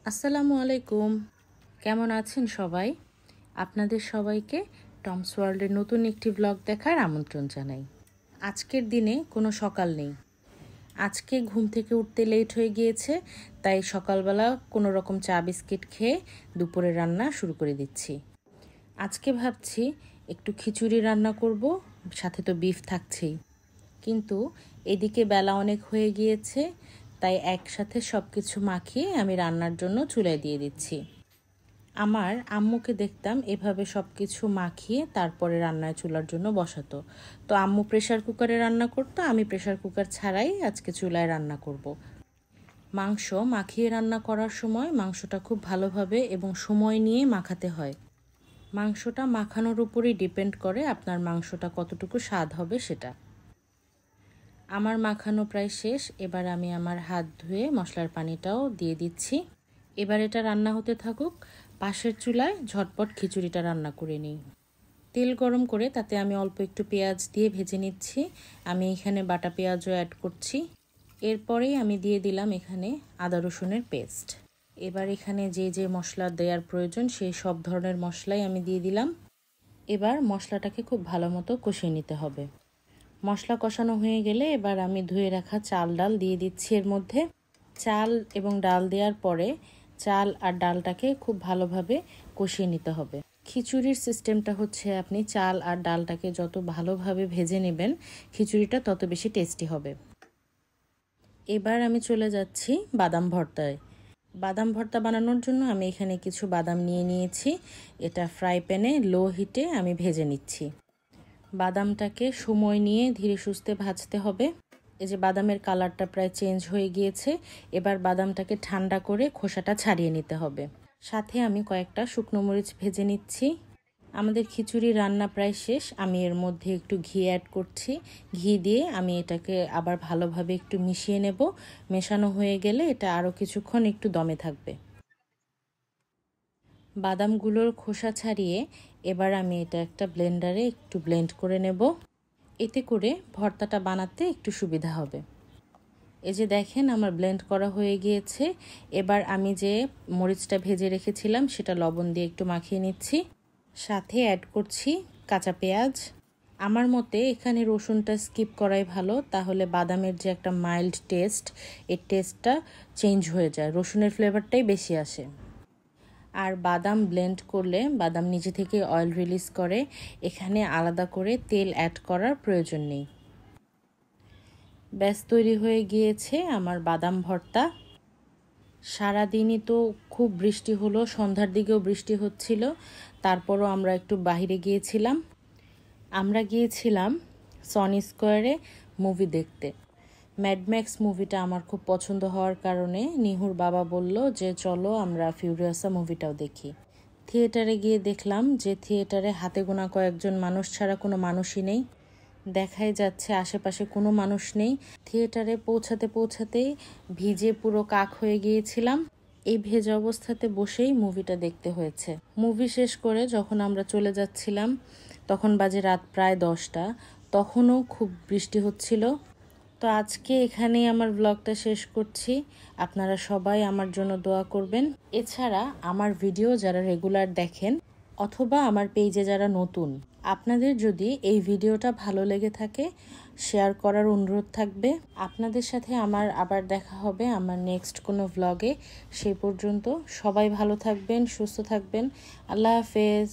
আসসালামু আলাইকুম। কেমন আছেন সবাই? আপনাদের সবাইকে টমস ওয়ার্ল্ডের নতুন একটি ব্লগ দেখার আমন্ত্রণ জানাই। আজকের দিনে কোনো সকাল নেই। আজকে ঘুম থেকে উঠতে লেট হয়ে গিয়েছে, তাই সকালবেলা কোনো রকম চা বিস্কিট খেয়ে দুপুরে রান্না শুরু করে দিচ্ছি। আজকে ভাবছি একটু খিচুড়ি রান্না করব, সাথে তো বিফ থাকছেই। কিন্তু এদিকে বেলা অনেক হয়ে গিয়েছে, তাই একসাথে সব কিছু মাখিয়ে আমি রান্নার জন্য চুলায় দিয়ে দিচ্ছি। আমার আম্মুকে দেখতাম এভাবে সব কিছু মাখিয়ে তারপরে রান্নায় চুলার জন্য বসাতো। তো আম্মু প্রেসার কুকারে রান্না করতো, আমি প্রেসার কুকার ছাড়াই আজকে চুলায় রান্না করব। মাংস মাখিয়ে রান্না করার সময় মাংসটা খুব ভালোভাবে এবং সময় নিয়ে মাখাতে হয়। মাংসটা মাখানোর উপরেই ডিপেন্ড করে আপনার মাংসটা কতটুকু স্বাদ হবে সেটা। আমার মাখানো প্রায় শেষ। এবার আমি আমার হাত ধুয়ে মশলার পানিটাও দিয়ে দিচ্ছি। এবার এটা রান্না হতে থাকুক। পাশের চুলায় ঝটপট খিচুড়িটা রান্না করে নিই। তেল গরম করে তাতে আমি অল্প একটু পেঁয়াজ দিয়ে ভেজে নিচ্ছি। আমি এখানে বাটা পেঁয়াজও অ্যাড করছি। এরপরেই আমি দিয়ে দিলাম এখানে আদা রসুনের পেস্ট। এবার এখানে যে যে মশলা দেওয়ার প্রয়োজন সেই সব ধরনের মশলাই আমি দিয়ে দিলাম। এবার মশলাটাকে খুব ভালো মতো কষিয়ে নিতে হবে। মশলা কষানো হয়ে গেলে এবার আমি ধুয়ে রাখা চাল ডাল দিয়ে দিচ্ছি এর মধ্যে। চাল এবং ডাল দেওয়ার পরে চাল আর ডালটাকে খুব ভালোভাবে কষিয়ে নিতে হবে। খিচুড়ির সিস্টেমটা হচ্ছে আপনি চাল আর ডালটাকে যত ভালোভাবে ভেজে নেবেন খিচুড়িটা তত বেশি টেস্টি হবে। এবার আমি চলে যাচ্ছি বাদাম ভর্তায়। বাদাম ভর্তা বানানোর জন্য আমি এখানে কিছু বাদাম নিয়ে নিয়েছি। এটা ফ্রাই প্যানে লো হিটে আমি ভেজে নিচ্ছি। বাদামটাকে সময় নিয়ে ধীরে সুস্থে ভাজতে হবে। এই যে বাদামের কালারটা প্রায় চেঞ্জ হয়ে গিয়েছে। এবার বাদামটাকে ঠান্ডা করে খোসাটা ছাড়িয়ে নিতে হবে। সাথে আমি কয়েকটা শুকনো মরিচ ভেজে নিচ্ছি। আমাদের খিচুড়ি রান্না প্রায় শেষ। আমি এর মধ্যে একটু ঘি অ্যাড করছি। ঘি দিয়ে আমি এটাকে আবার ভালোভাবে একটু মিশিয়ে নেব। মেশানো হয়ে গেলে এটা আরও কিছুক্ষণ একটু দমে থাকবে। বাদামগুলোর খোসা ছাড়িয়ে এবার আমি এটা একটা ব্লেন্ডারে একটু ব্লেন্ড করে নেব। এতে করে ভর্তাটা বানাতে একটু সুবিধা হবে। এই যে দেখেন আমার ব্লেন্ড করা হয়ে গিয়েছে। এবার আমি যে মরিচটা ভেজে রেখেছিলাম সেটা লবণ দিয়ে একটু মাখিয়ে নিচ্ছি। সাথে অ্যাড করছি কাঁচা পেঁয়াজ। আমার মতে এখানে রসুনটা স্কিপ করাই ভালো, তাহলে বাদামের যে একটা মাইল্ড টেস্ট, এই টেস্টটা চেঞ্জ হয়ে যায়, রসুনের ফ্লেভারটাই বেশি আসে। আর বাদাম ব্লেন্ড করলে বাদাম নিজে থেকে অয়েল রিলিজ করে, এখানে আলাদা করে তেল অ্যাড করার প্রয়োজন নেই। ব্যাস তৈরি হয়ে গিয়েছে আমার বাদাম ভর্তা। সারাদিনই তো খুব বৃষ্টি হলো, সন্ধ্যার দিকেও বৃষ্টি হচ্ছিল, তারপরও আমরা একটু বাইরে গিয়েছিলাম। আমরা গিয়েছিলাম সনি স্কোয়ারে মুভি দেখতে। ম্যাডম্যাক্স মুভিটা আমার খুব পছন্দ হওয়ার কারণে নিহুর বাবা বলল যে চলো আমরা ফিউরিয়াসা মুভিটাও দেখি। থিয়েটারে গিয়ে দেখলাম যে থিয়েটারে হাতে গোনা কয়েকজন মানুষ ছাড়া কোনো মানুষই নেই। দেখাই যাচ্ছে আশেপাশে কোনো মানুষ নেই। থিয়েটারে পৌঁছাতেই ভিজে পুরো কাক হয়ে গিয়েছিলাম। এই ভেজা অবস্থাতে বসেই মুভিটা দেখতে হয়েছে। মুভি শেষ করে যখন আমরা চলে যাচ্ছিলাম তখন বাজে রাত প্রায় 10টা। তখনও খুব বৃষ্টি হচ্ছিল। তো আজকে এখানেই আমার ব্লগটা শেষ করছি। আপনারা সবাই আমার জন্য দোয়া করবেন। এছাড়া আমার ভিডিও যারা রেগুলার দেখেন অথবা আমার পেজে যারা নতুন, আপনাদের যদি এই ভিডিওটা ভালো লেগে থাকে শেয়ার করার অনুরোধ থাকবে। আপনাদের সাথে আমার আবার দেখা হবে আমার নেক্সট কোনো ব্লগে। সেই পর্যন্ত সবাই ভালো থাকবেন, সুস্থ থাকবেন। আল্লাহ হাফেজ।